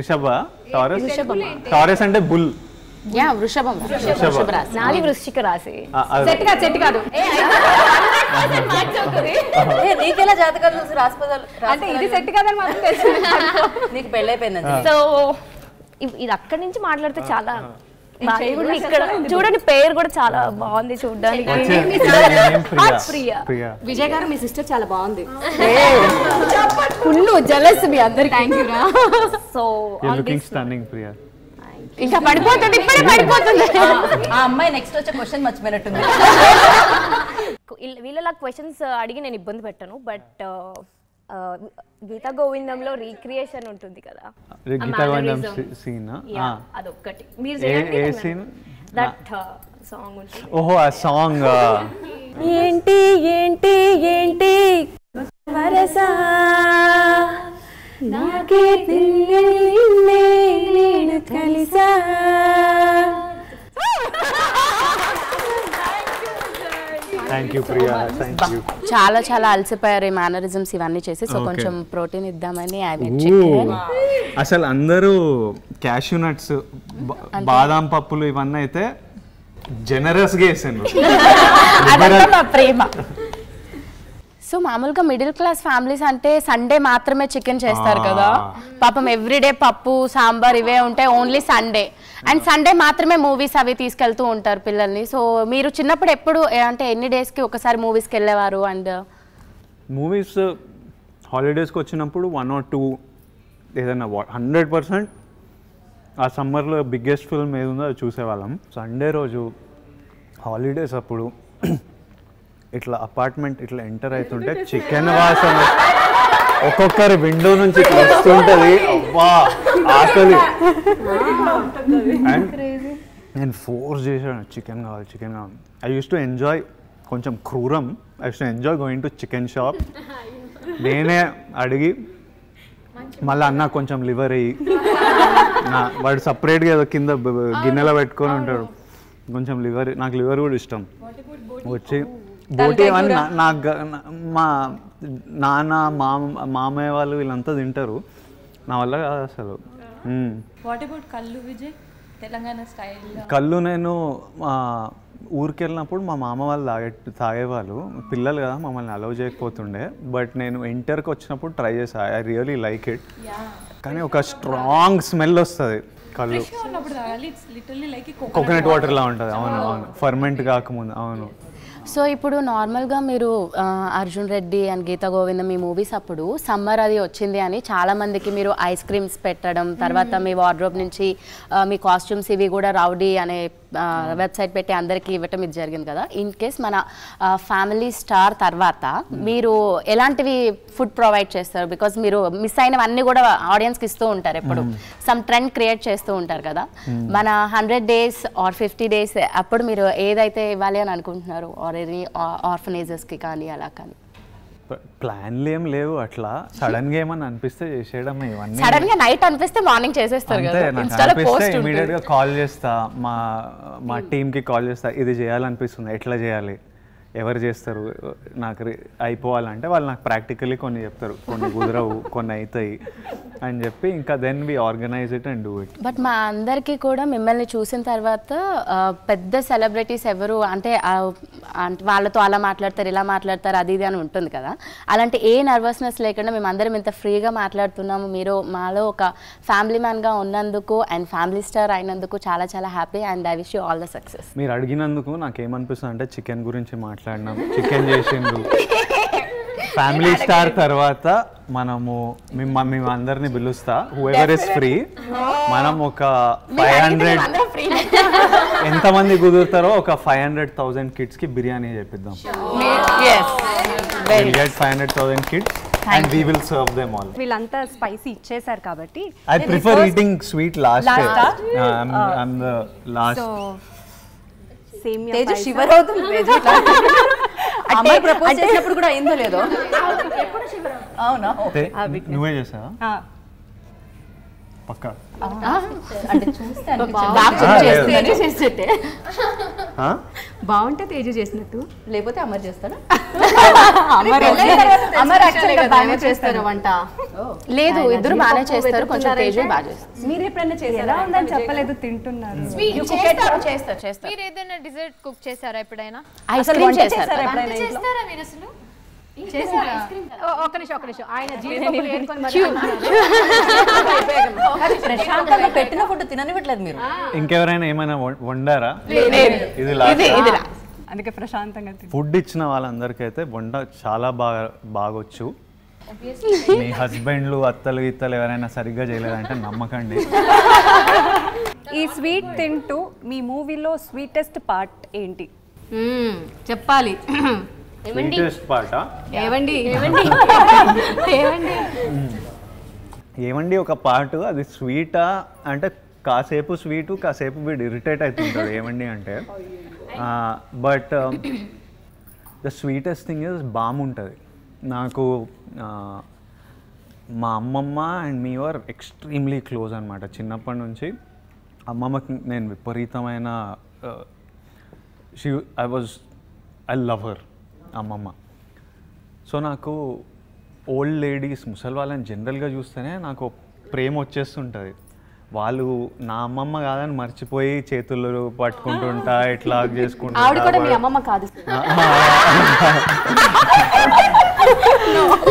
రిషభ, టారస్ అంటే బుల్.
వృషభం.
నాది వృశ్చిక రాశి.
సెట్ కాదు
నీకెలా జాతకాలు చూసి రాసిపోదాలు
అంటే ఇది సెట్ కాదని మాత్రం తెలుసు.
నీకు పెళ్ళైపోయింది.
సో ఇది అక్కడి నుంచి మాట్లాడితే చాలా ఇక్కడ చూడండి, పేరు కూడా చాలా బాగుంది చూడడానికి.
విజయ్ గారు మీ సిస్టర్ చాలా బాగుంది, ఫుల్ జెలస్ మీ అందరికి. థ్యాంక్ యూ రా.
సో
ప్రియా
ఇంకా పడిపోతుంది, ఇప్పుడే పడిపోతుంది.
ఆ అమ్మాయి నెక్స్ట్ వచ్చే క్వశ్చన్ మర్చిపోయినట్టుంది.
వీళ్ళ క్వశ్చన్స్ అడిగి నేను ఇబ్బంది పెట్టాను, బట్ గీతా గోవిందంలో రీక్రియేషన్ ఉంటుంది కదా, అదొక్కటి మీరు చేయండి. దట్ సాంగ్ ఉంటుంది.
ఓహో ఆ సాంగ్.
ఏంటి ఏంటి ఏంటి వరసా నాకే తెలియలే నేను కలిసా.
Thank you Priya, thank you.
చాలా చాలా అలసిపోయారు ఈ మేనరిజమ్స్ ఇవన్నీ చేసి, సో కొంచెం ప్రోటీన్ ఇద్దామని చికెన్.
అసలు అందరూ క్యాష్యూ నట్స్, బాదాం పప్పులు ఇవన్నీ అయితే జనరస్గా వేసాను.
ప్రేమ. సో మామూలుగా మిడిల్ క్లాస్ ఫ్యామిలీస్ అంటే సండే మాత్రమే చికెన్ చేస్తారు కదా, పాపం ఎవ్రీడే పప్పు సాంబార్ ఇవే ఉంటాయి, ఓన్లీ సండే. అండ్ సండే మాత్రమే మూవీస్ అవి తీసుకెళ్తూ ఉంటారు పిల్లల్ని. సో మీరు చిన్నప్పుడు ఎప్పుడు అంటే ఎన్ని డేస్కి ఒకసారి మూవీస్కి వెళ్ళేవారు? అండ్
మూవీస్ హాలిడేస్కి వచ్చినప్పుడు 1 or 2 ఏదైనా 100% ఆ సమ్మర్లో బిగ్గెస్ట్ ఫిల్మ్ ఏది ఉందో అది చూసేవాళ్ళం. సండే రోజు హాలిడేస్ అప్పుడు ఇట్లా అపార్ట్మెంట్ ఇట్లా ఎంటర్ అవుతుంటే చికెన్ వాసన ఒక్కొక్కరి విండో నుంచి ఇట్లా వస్తుంటుంది. అబ్బా ఆకలి. అండ్ నేను ఫోర్స్ చేశాను చికెన్ కావాలి. ఐ యూస్ టు ఎంజాయ్, కొంచెం క్రూరం, I used to enjoy going to chicken shop. నేనే అడిగి మళ్ళీ అన్న కొంచెం లివర్ అయ్యి, వాడు సపరేట్గా ఏదో కింద గిన్నెలో పెట్టుకొని ఉంటాడు, కొంచెం లివర్, నాకు లివర్ కూడా ఇష్టం. వచ్చి బోటి అవన్నీ నాకు మా నాన్న మామయ్య వాళ్ళు వీళ్ళంతా తింటారు, నా వల్ల కాదు అసలు.
వాట్ అబౌట్ కళ్ళు విజయ్, తెలంగాణ స్టైల్? కళ్ళు
నేను ఊరికి వెళ్ళినప్పుడు మా మామ వాళ్ళు తాగేవాళ్ళు, పిల్లలు కదా మమ్మల్ని అలౌ చేయకపోతుండే. బట్ నేను ఇంటర్కి వచ్చినప్పుడు ట్రై చేసా, ఐ రియలీ లైక్ ఇట్. కానీ ఒక స్ట్రాంగ్ స్మెల్ వస్తుంది కళ్ళు, కోకోనట్ వాటర్లా ఉంటుంది. అవును, ఫర్మెంట్ కాకముందు. అవును.
సో ఇప్పుడు నార్మల్గా మీరు అర్జున్ రెడ్డి అండ్ గీతా గోవిందం ఈ మూవీస్ అప్పుడు సమ్మర్ అది వచ్చింది అని చాలామందికి మీరు ఐస్ క్రీమ్స్ పెట్టడం, తర్వాత మీ వార్డ్రోబ్ నుంచి మీ కాస్ట్యూమ్స్ ఇవి కూడా రౌడీ అనే వెబ్సైట్ పెట్టి అందరికీ ఇవ్వటం ఇది జరిగింది కదా. ఇన్ కేస్ మన ఫ్యామిలీ స్టార్ తర్వాత మీరు ఎలాంటివి ఫుడ్ ప్రొవైడ్ చేస్తారు? బికాజ్ మీరు మిస్ అయినవన్నీ కూడా ఆడియన్స్కి ఇస్తూ ఉంటారు, ఎప్పుడు సమ్ ట్రెండ్ క్రియేట్ చేస్తూ ఉంటారు కదా. మన 100 days ఆర్ 50 days అప్పుడు మీరు ఏదైతే ఇవ్వాలి అని అనుకుంటున్నారు, ఆర్ ఎనీ ఆర్ఫనేజెస్కి కానీ అలా కానీ?
ప్లాన్లు ఏం లేవు, అట్లా సడన్ గా ఏమన్నా అనిపిస్తే చేసేయడం. ఇవన్నీ
సడన్ గా నైట్ అనిపిస్తే మార్నింగ్ చేసేస్తారు కదా, ఇన్స్టాలో పోస్ట్
ఇమీడియట్ గా కాల్ చేస్తా, మా టీమ్ కి కాల్ చేస్తా, ఇది చేయాలనిపిస్తుంది, ఎట్లా చేయాలి, ఎవరు చేస్తారు, నాకు అయిపోవాలంటే వాళ్ళు నాకు ప్రాక్టికల్లీ కొన్ని చెప్తారు, కొన్ని కుదరవు, కొన్ని అవుతాయి అని చెప్పి ఇంకా then we organise it and do it.
But మా అందరికీ కూడా మిమ్మల్ని చూసిన తర్వాత పెద్ద సెలబ్రిటీస్ ఎవరు అంటే వాళ్ళతో అలా మాట్లాడతారు, ఇలా మాట్లాడతారు, అది ఇది అని ఉంటుంది కదా. అలాంటి ఏ నర్వస్నెస్ లేకుండా మేము అందరం ఇంత ఫ్రీగా మాట్లాడుతున్నాము. మీరు మాలో ఒక ఫ్యామిలీ మ్యాన్గా ఉన్నందుకు అండ్ ఫ్యామిలీ స్టార్ అయినందుకు చాలా చాలా happy and I wish you all the success.
మీరు అడిగినందుకు నాకేమనిపిస్తుంది అంటే చికెన్ గురించి మాట్లాడినాము, చికెన్ చేసిండ్రు, ఫ్యామిలీ స్టార్ తర్వాత మనము మేము అందరినీ పిలుస్తా, హూఎవర్ ఇస్ ఫ్రీ, మనం ఒక 500 ఎంతమంది కుదురుతారో ఒక 500,000 కిడ్స్ కి బిర్యానీ చేపిద్దాం. We'll get 500,000 kids and we will serve them all.
వీళ్ళంతా స్పైసీ ఇచ్చేసారు కాబట్టి
I prefer eating sweet last. I'm the last.
సేమియా
తేజ శివర్ అవుతుంది. తేజ అమ్మాయి ప్రపోజ్ చేసినప్పుడు కూడా అయిందో లేదో. అవునా?
నువ్వే చేసావా? పక్కా
అంటే చూస్తాను
బాగుంటే తేజ చేసినట్టు,
లేకపోతే అమర్ చేస్తాడా?
అమర్ యాక్చువల్గా బాగా చేస్తారు వంట.
లేదు, ఇద్దరు బాగానే చేస్తారు, కొంచెం తేజ బాగా చేస్తారు.
మీరు ఎప్పుడైనా చేశారా? ఉందని చెప్పలేదు, తింటున్నారు.
చేస్తారు.
మీరు ఏదైనా డిజర్ట్ కుక్ చేశారా ఎప్పుడైనా?
ఐస్ క్రీమ్ చేశారా
ఎప్పుడైనా? చేస్తారా మీరు అసలు?
ఒక్క నిమిషం ఆయన
ప్రశాంతంగా పెట్టిన ఫుడ్ తిననివ్వట్లేదు మీరు.
ఇంకెవరైనా ఏమైనా వండారా? ఇది
అందుకే ప్రశాంతంగా
ఫుడ్ ఇచ్చిన వాళ్ళందరికీ అయితే వంట చాలా బాగొచ్చు. మీ హస్బెండ్లు అత్తలు ఇత్తలు ఎవరైనా సరిగ్గా చేయలేదంటే నమ్మకండి.
ఈ స్వీట్ తింటూ మీ మూవీలో స్వీటెస్ట్ పార్ట్ ఏంటి
చెప్పాలి?
ఏమండి ఒక పాటు అది స్వీటా అంటే కాసేపు స్వీటు కాసేపు వీడు ఇరిటేట్ అవుతుంటాడు ఏమండి అంటే. But the sweetest thing is బాగుంటుంది నాకు. మా అమ్మమ్మ and me are extremely close అనమాట. చిన్నప్పటి నుంచి అమ్మమ్మకి నేను విపరీతమైన ఐ లవ్ హర్ అమ్మమ్మ. సో నాకు ఓల్డ్ లేడీస్ ముసలి వాళ్ళని జనరల్గా చూస్తేనే నాకు ప్రేమ వచ్చేస్తుంటుంది. వాళ్ళు నా అమ్మమ్మ కాదని మర్చిపోయి చేతులు పట్టుకుంటుంటా ఇట్లా చేసుకుంటా.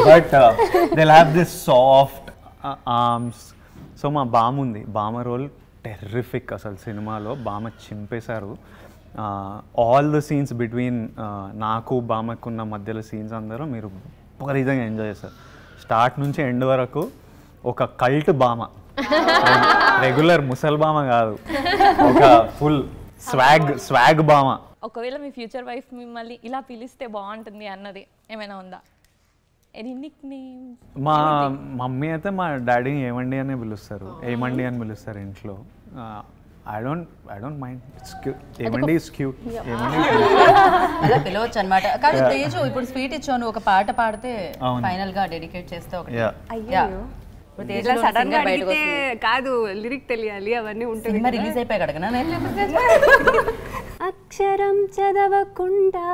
But they have this soft arms. So మా బామ ఉంది, బామ రోల్ టెర్రిఫిక్ అసలు. సినిమాలో బామ చింపేశారు. ఆల్ ద సీన్స్ బిట్వీన్ నాకు బామకున్న మధ్యలో సీన్స్ అందరూ మీరు విపరీతంగా ఎంజాయ్ చేస్తారు. స్టార్ట్ నుంచి ఎండ్ వరకు ఒక కల్ట్ బామ రెగ్యులర్ ముసల్బామ కాదు, ఒక ఫుల్ స్వాగ్ బామ.
ఒకవేళ మీ ఫ్యూచర్ వైఫ్ మిమ్మల్ని ఇలా పిలిస్తే బాగుంటుంది అన్నది ఏమైనా ఉందా? Any Nick names?
మా మమ్మీ అయితే మా డాడీని ఏమండి అనే పిలుస్తారు, ఏమండి అని పిలుస్తారు ఇంట్లో. ఐ డోంట్ మైండ్, ఏమండి ఇస్ క్యూట్, ఏమండి
అలా పిలవచ్చు అనమాట. కానీ తేజు ఇప్పుడు స్వీట్ ఇచ్చాను, ఒక పాట పాడితే ఫైనల్ గా డెడికేట్ చేస్తే ఒకటి.
సడన్ గా అడిగితే కాదు, లిరిక్ తెలియాలి, అవన్నీ ఉంటుంది.
సినిమా రిలీజ్ అయిపోయాక అడగనా?
అక్షరం చదవకుండా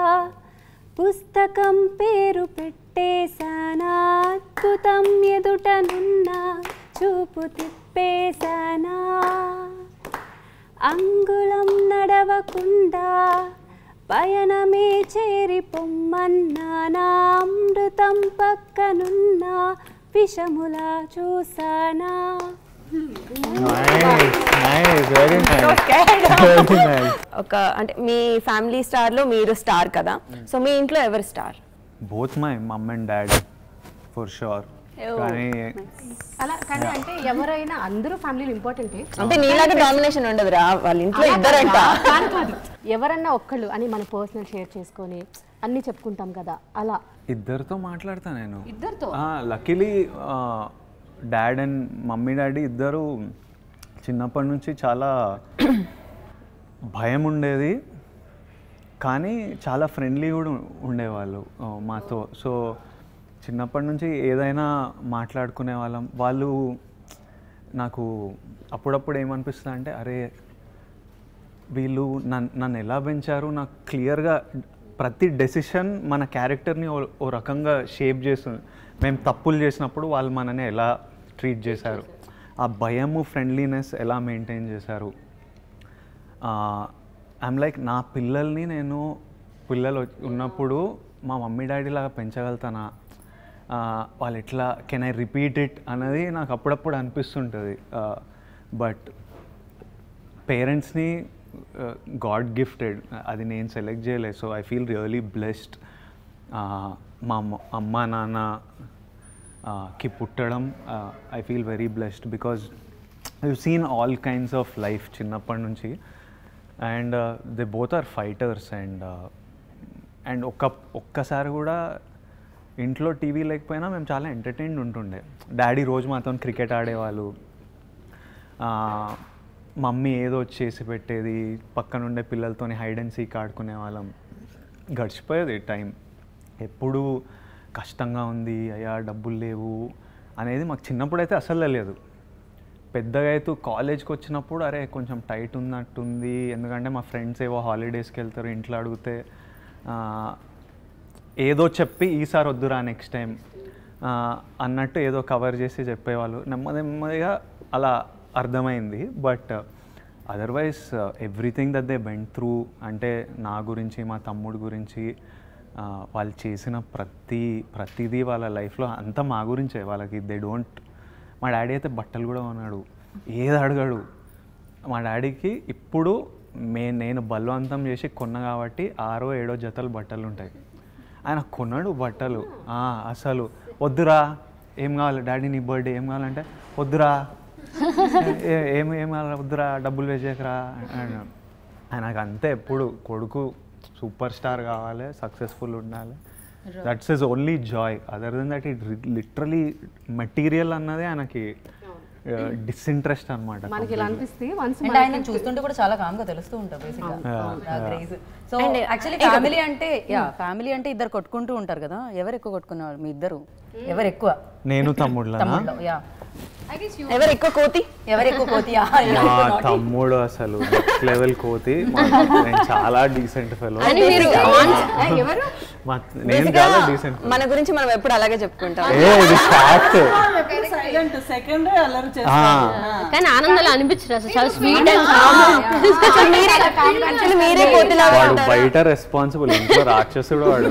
పుస్తకం పేరు పెట్టేశానా, అద్భుతం ఎదుటనున్నా చూపు తిప్పేశానా, అంగుళం నడవకుండా పయనమే చేరి పొమ్మన్నానా, అమృతం పక్కనున్నా విషములా చూసానా.
ఒక అంటే మీ ఫ్యామిలీ స్టార్ లో మీరు స్టార్ కదా, సో మీ ఇంట్లో ఎవరు star?
Both my mum and dad for sure. కానీ
అలా కానీ అంటే ఎవరైనా అందరూ ఫ్యామిలీలో ఇంపార్టెంట్
అంటే నీలాగా డామినేషన్ ఉండదురా, వాళ్ళ ఇంట్లో ఇద్దరంట.
ఎవరన్నా ఒక్కళ్ళు అని మన పర్సనల్ షేర్ చేసుకొని అన్ని చెప్పుకుంటాం కదా, అలా
ఇద్దరితో మాట్లాడతా నేను.
ఇద్దరితో
luckily dad and mummy daddy ఇద్దరు చిన్నప్పటి నుంచి చాలా భయం ఉండేది, కానీ చాలా ఫ్రెండ్లీ కూడా ఉండేవాళ్ళు మాతో. సో చిన్నప్పటి నుంచి ఏదైనా మాట్లాడుకునే వాళ్ళం. వాళ్ళు నాకు అప్పుడప్పుడు ఏమనిపిస్తుంది అంటే, అరే వీళ్ళు నన్ను ఎలా పెంచారు, నాకు క్లియర్గా ప్రతి డెసిషన్ మన క్యారెక్టర్ని ఓ రకంగా షేప్ చేస్తుంది. మేము తప్పులు చేసినప్పుడు వాళ్ళు మనని ఎలా ట్రీట్ చేశారు, ఆ భయము ఫ్రెండ్లీనెస్ ఎలా మెయింటైన్ చేశారు. ఐఎమ్ లైక్ నా పిల్లల్ని నేను పిల్లలు ఉన్నప్పుడు మా మమ్మీ డాడీ లాగా పెంచగలుగుతానా, వాళ్ళు ఎట్లా కెన్ ఐ రిపీట్ ఇట్ అన్నది నాకు అప్పుడప్పుడు అనిపిస్తుంటుంది. బట్ పేరెంట్స్ని గాడ్ గిఫ్టెడ్, అది నేను సెలెక్ట్ చేయలేదు. So I feel really blessed. మా అమ్మ నాన్నకి పుట్టడం I feel very blessed because I've seen all kinds of life చిన్నప్పటి నుంచి. And they both are fighters. And ఒక్కసారి కూడా ఇంట్లో టీవీ లేకపోయినా మేము చాలా ఎంటర్టైన్డ్ ఉంటుండే. డాడీ రోజు మాతో క్రికెట్ ఆడేవాళ్ళు, మమ్మీ ఏదో చేసి పెట్టేది, పక్కనుండే పిల్లలతో హైడ్ అండ్ సీక్ ఆడుకునే వాళ్ళం. గడిచిపోయేది టైం. ఎప్పుడు కష్టంగా ఉంది, అయ్యా డబ్బులు లేవు అనేది మాకు చిన్నప్పుడైతే అసలు తెలియదు. పెద్దగా అయితే కాలేజ్కి వచ్చినప్పుడు అరే కొంచెం టైట్ ఉన్నట్టుంది, ఎందుకంటే మా ఫ్రెండ్స్ ఏవో హాలిడేస్కి వెళ్తారు, ఇంట్లో అడిగితే ఏదో చెప్పి ఈసారి వద్దురా నెక్స్ట్ టైం అన్నట్టు ఏదో కవర్ చేసి చెప్పేవాళ్ళు. నెమ్మదిగా అలా అర్థమైంది. But otherwise everything that they went through, అంటే నా గురించి మా తమ్ముడు గురించి వాళ్ళు చేసిన ప్రతిదీ వాళ్ళ లైఫ్లో అంతా మా గురించే. వాళ్ళకి దే డోంట్, మా డాడీ అయితే బట్టలు కూడా కొన్నాడు, ఏది అడగాడు. మా డాడీకి ఇప్పుడు నేను బలవంతం చేసి కొన్నా కాబట్టి 6 or 7 జతలు బట్టలు ఉంటాయి. ఆయన కొన్నాడు బట్టలు. అసలు వద్దురా, ఏం కావాలి డాడీ నీ బర్త్డే ఏం కావాలంటే వద్దురా, ఏం కావాలి వద్దురా, డబ్బులు వేసేకరా. ఆయనకు అంతే, ఎప్పుడు కొడుకు సూపర్ స్టార్ కావాలి, సక్సెస్ఫుల్ ఉండాలి. That's his only joy. Other than that it literally material అన్నది ఆయనకి డిస్ఇంట్రెస్ట్ అనమాట.
మనకి ఇలా అనిపిస్తే
ఆయన చూస్తుంటే కూడా చాలా కామ్గా తెలుస్తూ ఉంటారు బేసిక్గా. సో యాక్చువల్లీ ఫ్యామిలీ అంటే ఇద్దరు కొట్టుకుంటూ ఉంటారు కదా, ఎవరు ఎక్కువ కొట్టుకునేవాళ్ళు మీ ఇద్దరు? ఎవరు ఎక్కువ?
నేను తమ్ముడు.
ఎవరు ఎక్కువ కోతి?
తమ్ముడు అసలు నెక్స్ట్ లెవెల్ కోతి. నేను చాలా డీసెంట్ ఫెలో. నేను చాలా డీసెంట్.
మన గురించి మనం ఎప్పుడు అలాగే చెప్పుకుంటాం.
కానీ ఆనందాలు అనిపించరు అసలు, చాలా స్వీట్ అండ్
మీరే కోతిలా
వాడు బయట రెస్పాన్సిబుల్, ఇంట్లో రాక్షసుడు వాడు.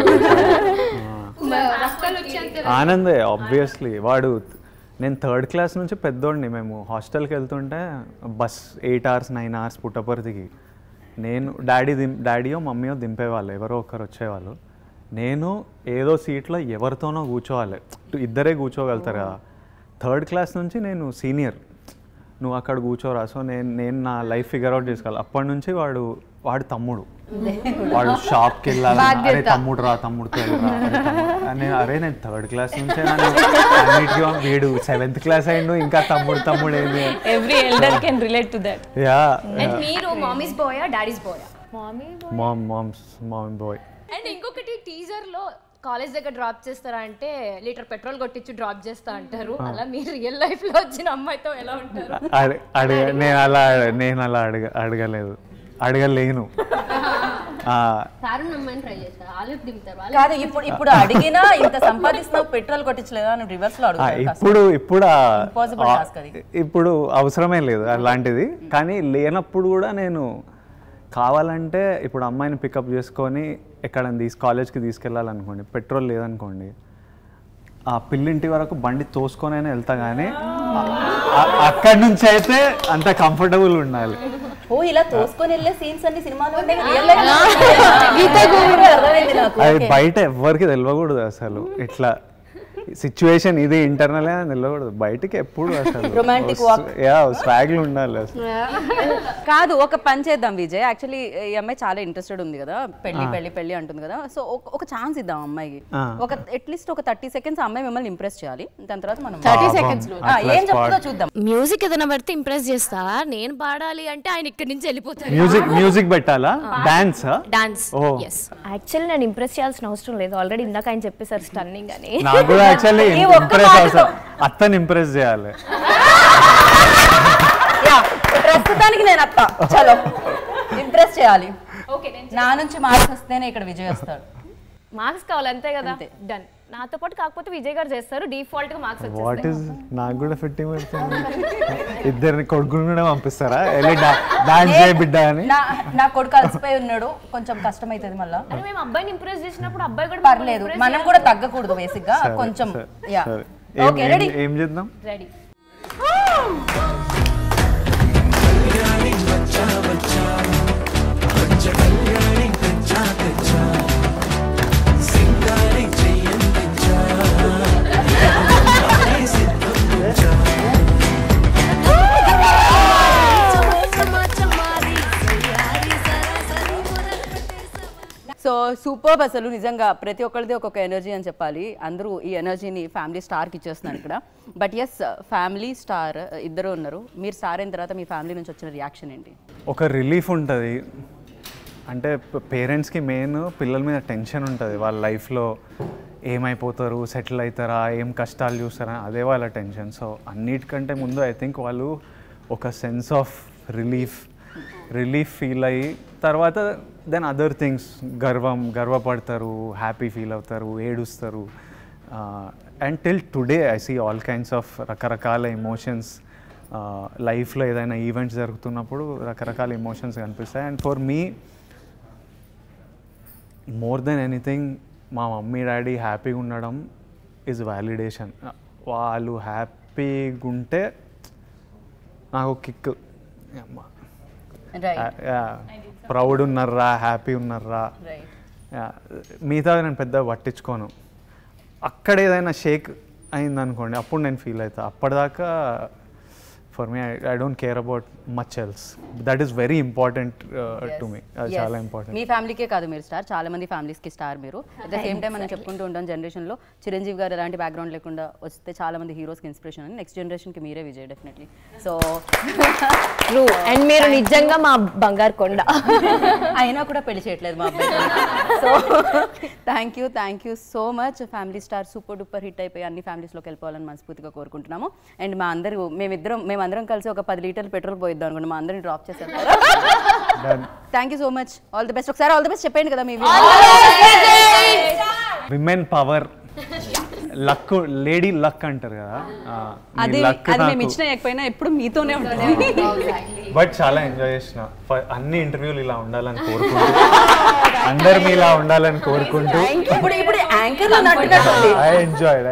ఆనందే ఆబ్వియస్లీ. వాడు నేను 3rd class నుంచి పెద్దోడిని. మేము హాస్టల్కి వెళ్తుంటే బస్ 8 hours 9 hours పుట్టపర్తికి. నేను డాడీయో మమ్మీయో దింపేవాళ్ళు, ఎవరో ఒకరు వచ్చేవాళ్ళు. నేను ఏదో సీట్లో ఎవరితోనో కూర్చోవాలి, ఇద్దరే కూర్చోగలుగుతారు కదా. 3rd class నుంచి నేను సీనియర్, నువ్వు అక్కడ కూర్చోరా, సో నేను నా లైఫ్ ఫిగర్ అవుట్ చేసుకోవాలి. అప్పటి నుంచి వాడు తమ్ముడు, వాడు షాప్కి వెళ్ళాలి, అరే తమ్ముడు రా, తమ్ముడితో వెళ్ళరా నేను, అరే నేను 3rd క్లాస్ నుంచే అన్నిటికీ వీడు 7th క్లాస్ అయ్యిండు ఇంకా తమ్ముడు ఏంది.
Every elder can relate to that.
Yeah.
And మీరు mummy's boy daddy's boy?
Mom boy.
And ఇంకొకటి టీజర్ లో కాలేజ్ దగ్గర డ్రాప్ చేస్తారా అంటే లీటర్ పెట్రోల్ కొట్టించి డ్రాప్ చేస్తా అంటారు. అలా మీరు రియల్ లైఫ్ లో వచ్చిన అమ్మాయితో ఎలా ఉంటారు?
నేను అలా అడగలేను.
కాదు, ఇప్పుడు అడిగినా ఇంత సంపాదిస్తున్నావు పెట్రోల్ కొట్టించలేదా అని రివర్స్ లో
ఇప్పుడు అవసరమే లేదు అలాంటిది. కానీ లేనప్పుడు కూడా నేను కావాలంటే ఇప్పుడు అమ్మాయిని పికప్ చేసుకొని ఎక్కడైనా కాలేజ్కి తీసుకెళ్ళాలనుకోండి, పెట్రోల్ లేదనుకోండి, ఆ పిల్లింటి వరకు బండి తోసుకొని అయినా వెళ్తా, కానీ అక్కడి నుంచి అయితే అంత కంఫర్టబుల్ ఉండాలి.
ఇలా తోసుకొని వెళ్ళే సీన్స్ అన్ని సినిమాలో
అది బయట ఎవరికి తెలియకూడదు అసలు. ఇట్లా సిచ్యువేషన్ ఇది ఇంటర్నల్ తెలియకూడదు, బయటికి ఎప్పుడు అసలు స్వాగ్లు ఉండాలి అసలు.
కాదు, ఒక పని చేద్దాం విజయ్. యాక్చువల్లీ ఈ అమ్మాయి చాలా ఇంట్రెస్టెడ్ ఉంది కదా, పెళ్లి అంటుంది కదా, సో ఒక ఛాన్స్ ఇద్దాం అమ్మాయికి. అట్లీస్ట్ ఒక 30 seconds అమ్మాయి మిమ్మల్ని ఇంప్రెస్ చేయాలి. దాని తర్వాత మనం
30 seconds
ఏం చెప్తుందో చూద్దాం.
మ్యూజిక్ ఏదైనా పెడితే ఇంప్రెస్ చేస్తా, నేను పాడాలి అంటే ఆయన ఇక్కడి నుంచి వెళ్ళిపోతారు.
మ్యూజిక్ పెట్టాలా? డాన్స్?
యాక్చువల్లీ నేను ఇంప్రెస్ చేయాల్సిన అవసరం లేదు, ఆల్రెడీ ఇందాక ఆయన చెప్పేసారు స్టన్నింగ్ అని.
యాక్చువల్లీ అత్తని ఇంప్రెస్ చేయాలి.
ప్రస్తుతానికి నేను అత్త, చలో ఇంప్రెస్ చేయాలి. నా నుంచి మార్క్స్ వస్తేనే ఇక్కడ విజయ్ వస్తాడు.
మార్క్స్ కావాలి అంతే కదా, డన్. నాతో పాటు కాకపోతే విజయ్ గారు చేస్తారు, డిఫాల్ట్ గా మార్క్స్ వచ్చేస్తాయి.
నాకు కూడా ఫిట్టింగ్ పడుతుంది. ఇద్దరిని కొడుకుని కూడా పంపిస్తారా డాన్స్ చేయ బిడ్డ అని?
నా కొడుకు అలసిపోయి ఉన్నాడు, కొంచెం కష్టం అవుతుంది మళ్ళీ.
మేము అబ్బాయిని ఇంప్రెస్ చేసినప్పుడు అబ్బాయి కూడా
పర్లేదు, మనం కూడా తగ్గకూడదు బేసిక్ గా కొంచెం.
ఏం చేద్దాం?
రెడీ.
So super. అసలు నిజంగా ప్రతి ఒక్కరిది ఒక్కొక్క ఎనర్జీ అని చెప్పాలి. అందరూ ఈ ఎనర్జీని ఫ్యామిలీ స్టార్కి ఇచ్చేస్తున్నారు ఇక్కడ. బట్ ఎస్, ఫ్యామిలీ స్టార్ ఇద్దరు ఉన్నారు. మీరు స్టార్ అయిన తర్వాత మీ ఫ్యామిలీ నుంచి వచ్చిన రియాక్షన్ ఏంటి?
ఒక రిలీఫ్ ఉంటుంది. అంటే పేరెంట్స్కి మెయిన్ పిల్లల మీద టెన్షన్ ఉంటుంది, వాళ్ళ లైఫ్లో ఏమైపోతారు, సెటిల్ అవుతారా, ఏం కష్టాలు చూస్తారా, అదే వాళ్ళ టెన్షన్. సో అన్నిటికంటే ముందు ఐ థింక్ వాళ్ళు ఒక సెన్స్ ఆఫ్ రిలీఫ్ ఫీల్ అయ్యి తర్వాత దెన్ అదర్ థింగ్స్ గర్వపడతారు, హ్యాపీ ఫీల్ అవుతారు, ఏడుస్తారు. And till today I see all kinds of రకరకాల ఎమోషన్స్ లైఫ్లో. ఏదైనా ఈవెంట్స్ జరుగుతున్నప్పుడు రకరకాల ఎమోషన్స్ కనిపిస్తాయి. And for me more than anything మా మమ్మీ డాడీ హ్యాపీగా ఉండడం ఈజ్ వ్యాలిడేషన్. వాళ్ళు హ్యాపీగా ఉంటే నాకు కిక్. ప్రౌడ్ ఉన్నారా, హ్యాపీ ఉన్నారా, మిగతా నేను పెద్దగా పట్టించుకోను. అక్కడ ఏదైనా షేక్ అయిందనుకోండి అప్పుడు నేను ఫీల్ అవుతా. అప్పటిదాకా for me I don't care about much else. That is very important to me. అది చాలా ఇంపార్టెంట్.
మీ ఫ్యామిలీకే కాదు మీరు స్టార్, చాలా మంది ఫ్యామిలీస్కి స్టార్ మీరు. అట్ ద సేమ్ టైం మనం చెప్పుకుంటూ ఉంటాం జనరేషన్లో చిరంజీవి గారు ఎలాంటి బ్యాక్గ్రౌండ్ లేకుండా వస్తే చాలా మంది హీరోస్కి ఇన్స్పిరేషన్ అని. నెక్స్ట్ జనరేషన్కి మీరే Vijay definitely. So
true. And మీరు నిజంగా మా బంగారు కొండ.
అయినా కూడా పెళ్లి చేయట్లేదు మా అబ్బాయి. So thank you so much. Family star super duper hit అయిపోయి అన్ని ఫ్యామిలీస్లోకి వెళ్ళిపోవాలని మనస్ఫూర్తిగా కోరుకుంటున్నాము. అండ్ మేమందరం కలిసి ఒక 10 లీటర్లు పెట్రోల్ పోయిద్దాం అనుకోండి, మా అందరిని డ్రాప్ చేశారు. Thank you so much. All the best. ఒకసారి ఆల్ ది బెస్ట్ చెప్పండి కదా మీ
women power, luck, lady luck అంటారు కదా,
అది మేము ఇచ్చిన ఎక్కడైనా ఎప్పుడు మీతోనే ఉంటుంది.
బట్ చాలా ఎంజాయ్ చేసిన. అన్ని ఇంటర్వ్యూలు ఇలా ఉండాలని కోరుకుంటూ, అందరు మీలా ఉండాలని కోరుకుంటూ
ఇప్పుడు యాంకర్
ఐ ఎంజాయ్డ్.